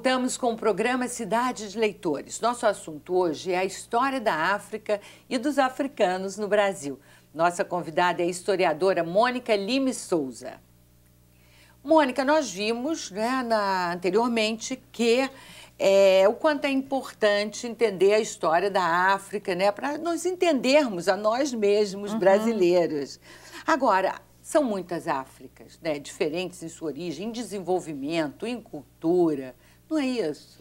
Voltamos com o programa Cidade de Leitores. Nosso assunto hoje é a história da África e dos africanos no Brasil. Nossa convidada é a historiadora Mônica Lime Souza. Mônica, nós vimos anteriormente que o quanto é importante entender a história da África, para nós entendermos a nós mesmos, brasileiros. Agora, são muitas Áfricas, diferentes em sua origem, em desenvolvimento, em cultura, não é isso?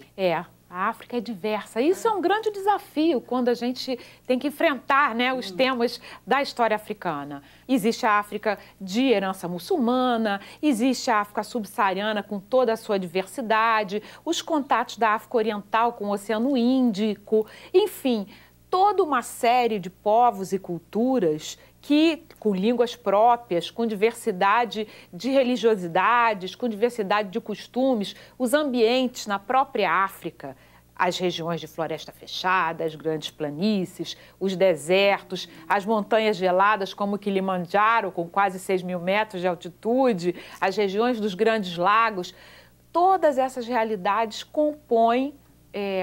A África é diversa. Isso é um grande desafio quando a gente tem que enfrentar os temas da história africana. Existe a África de herança muçulmana, existe a África subsaariana com toda a sua diversidade, os contatos da África Oriental com o Oceano Índico, enfim, toda uma série de povos e culturas que, com línguas próprias, com diversidade de religiosidades, com diversidade de costumes, os ambientes na própria África, as regiões de floresta fechada, as grandes planícies, os desertos, as montanhas geladas como o Kilimanjaro, com quase 6.000 metros de altitude, as regiões dos grandes lagos, todas essas realidades compõem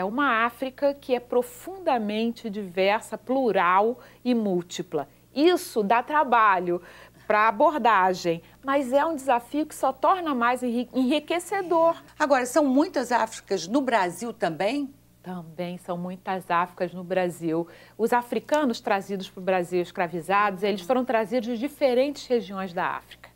uma África que é profundamente diversa, plural e múltipla. Isso dá trabalho para a abordagem, mas é um desafio que só torna mais enriquecedor. Agora, são muitas Áfricas no Brasil também? Também são muitas Áfricas no Brasil. Os africanos trazidos para o Brasil escravizados, eles foram trazidos de diferentes regiões da África,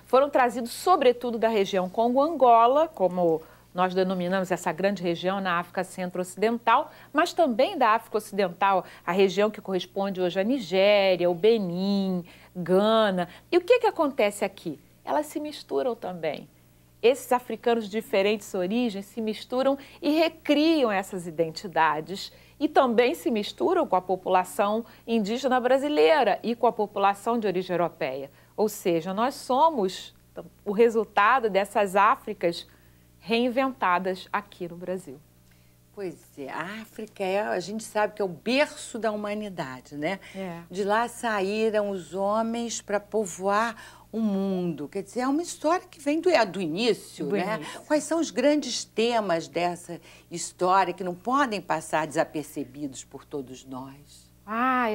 Foram trazidos, sobretudo, da região Congo-Angola, como nós denominamos essa grande região na África Centro-Ocidental, mas também da África Ocidental, a região que corresponde hoje à Nigéria, o Benin, Gana. E o que acontece aqui? Elas se misturam também. Esses africanos de diferentes origens se misturam e recriam essas identidades e também se misturam com a população indígena brasileira e com a população de origem europeia. Ou seja, nós somos o resultado dessas Áfricas reinventadas aqui no Brasil. Pois é, a África a gente sabe que é o berço da humanidade, De lá saíram os homens para povoar o mundo. Quer dizer, é uma história que vem do início, início. Quais são os grandes temas dessa história que não podem passar desapercebidos por todos nós?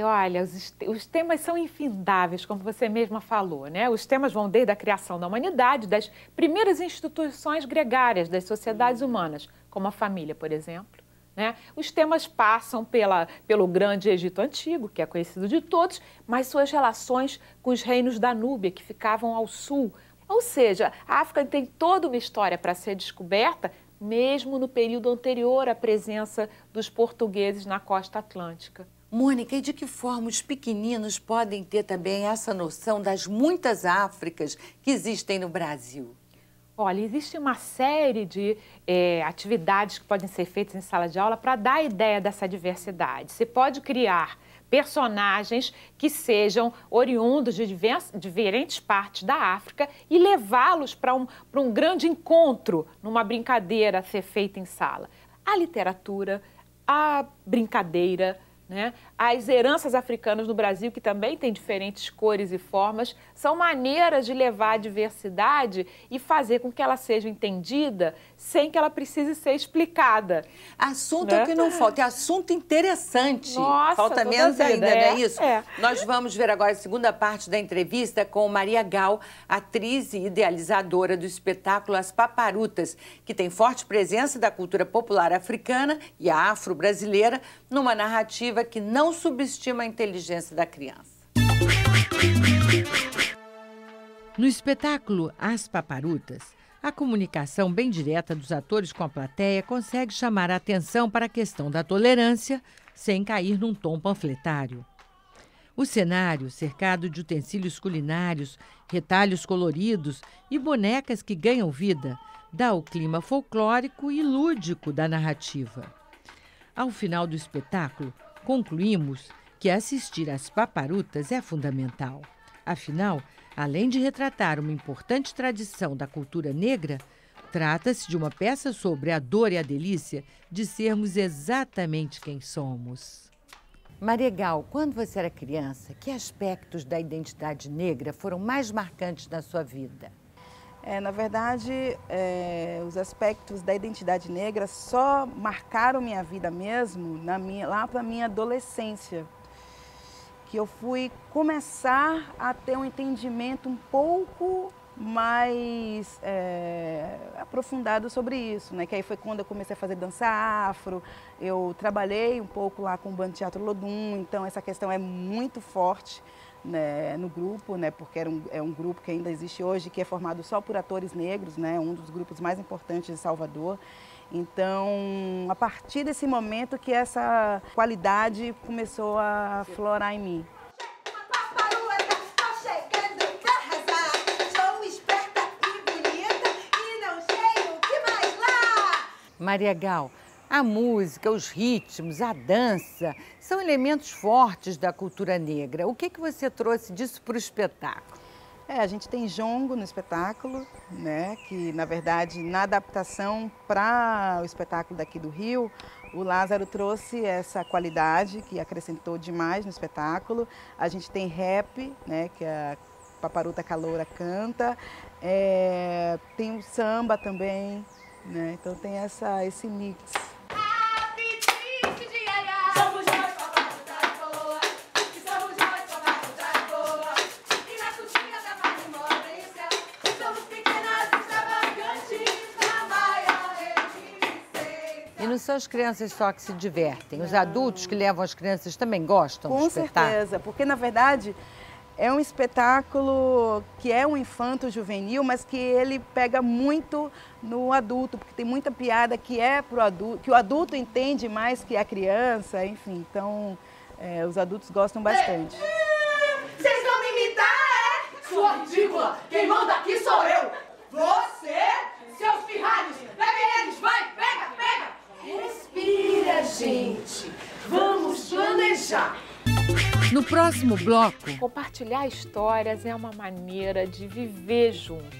Olha, os temas são infindáveis, como você mesma falou, Os temas vão desde a criação da humanidade, das primeiras instituições gregárias das sociedades humanas, como a família, por exemplo, Os temas passam pelo grande Egito Antigo, que é conhecido de todos, mas suas relações com os reinos da Núbia, que ficavam ao sul. Ou seja, a África tem toda uma história para ser descoberta, mesmo no período anterior à presença dos portugueses na costa atlântica. Mônica, e de que forma os pequeninos podem ter também essa noção das muitas Áfricas que existem no Brasil? Olha, existe uma série de atividades que podem ser feitas em sala de aula para dar a ideia dessa diversidade. Você pode criar personagens que sejam oriundos de diferentes partes da África e levá-los para um grande encontro, numa brincadeira a ser feita em sala. A literatura, a brincadeira, As heranças africanas no Brasil, que também têm diferentes cores e formas, são maneiras de levar a diversidade e fazer com que ela seja entendida sem que ela precise ser explicada. Assunto é o que não falta, é assunto interessante. Nossa, falta menos ainda, não é isso? É. Nós vamos ver agora a segunda parte da entrevista com Maria Gal, atriz e idealizadora do espetáculo As Paparutas, que tem forte presença da cultura popular africana e afro-brasileira numa narrativa que não subestima a inteligência da criança. No espetáculo As Paparutas, a comunicação bem direta dos atores com a plateia consegue chamar a atenção para a questão da tolerância sem cair num tom panfletário. O cenário, cercado de utensílios culinários, retalhos coloridos e bonecas que ganham vida, dá o clima folclórico e lúdico da narrativa. Ao final do espetáculo, concluímos que assistir às Paparutas é fundamental. Afinal, além de retratar uma importante tradição da cultura negra, trata-se de uma peça sobre a dor e a delícia de sermos exatamente quem somos. Maria Gal, quando você era criança, que aspectos da identidade negra foram mais marcantes na sua vida? Na verdade, os aspectos da identidade negra só marcaram minha vida mesmo lá para a minha adolescência, que eu fui começar a ter um entendimento um pouco mais aprofundado sobre isso, né? Que aí foi quando eu comecei a fazer dança afro, eu trabalhei um pouco lá com o Bando Teatro Lodum, então essa questão é muito forte, né, no grupo, né, porque é um grupo que ainda existe hoje, que é formado só por atores negros, né, um dos grupos mais importantes de Salvador. Então, a partir desse momento que essa qualidade começou a florar em mim. Maria Gal, a música, os ritmos, a dança são elementos fortes da cultura negra. O que você trouxe disso para o espetáculo? A gente tem jongo no espetáculo, né? Que na verdade na adaptação para o espetáculo daqui do Rio, o Lázaro trouxe essa qualidade que acrescentou demais no espetáculo. A gente tem rap, né? Que a Paparuta Caloura canta, tem o samba também, né? Então tem esse mix. E não são as crianças só que se divertem, os adultos que levam as crianças também gostam do espetáculo? Com certeza, porque na verdade é um espetáculo que é um infanto-juvenil, mas que ele pega muito no adulto, porque tem muita piada que é pro adulto, que o adulto entende mais que a criança, enfim, então os adultos gostam bastante. Vocês vão me imitar, Sua ridícula! Quem manda aqui sou eu! Você, seus pirralhos! Levem eles, vai! Pega, pega! Respira, gente! Vamos planejar! No próximo bloco... Compartilhar histórias é uma maneira de viver junto.